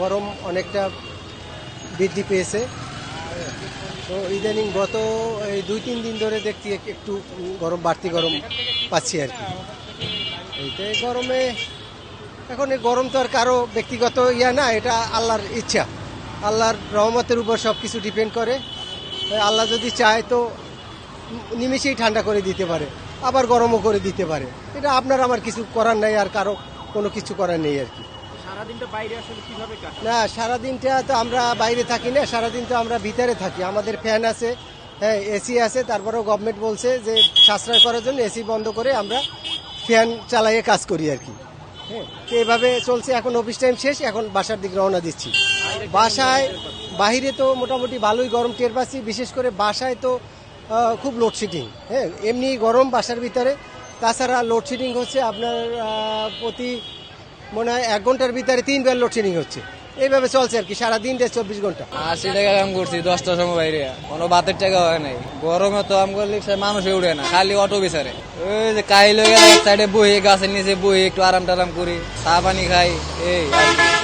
গরম অনেকটা বৃদ্ধি পেয়েছে। তো ইদানিং গত এই 2-3 দিন ধরে দেখছি একটু গরম বাড়তি গরম পাচ্ছি আর কি। এইটাই গরমে এখন এই গরম তো আর কারো ব্যক্তিগত না, এটা আল্লাহর ইচ্ছা, আল্লাহর রহমতের উপর সব কিছু ডিপেন্ড করে। আল্লাহ যদি চায় তো নিমেষেই ঠান্ডা করে দিতে পারে, আবার গরমও করে দিতে পারে। এটা আপনার আমার কিছু করার নাই, আর কারো কোনো কিছু করার নেই আর কি। না, সারাদিনটা তো আমরা বাইরে থাকি না, সারাদিন তো আমরা ভিতরে থাকি। আমাদের ফ্যান আছে, হ্যাঁ এসি আছে, তারপরেও গভর্নমেন্ট বলছে যে সাশ্রয় করার জন্য এসি বন্ধ করে আমরা ফ্যান চালাইয়ে কাজ করি আর কি। হ্যাঁ, তো এইভাবে চলছে। এখন অফিস টাইম শেষ, এখন বাসার দিকে রওনা দিচ্ছি। বাহিরে তো মোটামুটি ভালোই গরম টের পাচ্ছি, বিশেষ করে বাসায় তো খুব লোডশেডিং। হ্যাঁ, এমনি গরম বাসার ভিতরে, তাছাড়া লোডশেডিং হচ্ছে আপনার প্রতি মনে হয় 1 ঘন্টার ভিতরে 3 বার লোডশেডিং হচ্ছে। এইভাবে চলছে আর কি সারাদিন 24 ঘন্টা। 80 টাকা কাম করছি 10টার সময় বাইরে, কোনো ভাতের টাকা হয় নাই। গরমে তো আম করলে মানুষে উঠে না, খালি অটো বিচারে। ওই যে কাইল হয়ে গেলে এক সাইডে বই, গাছের নিচে বই একটু আরাম টারাম করি, চা পানি খাই, এই আর কি।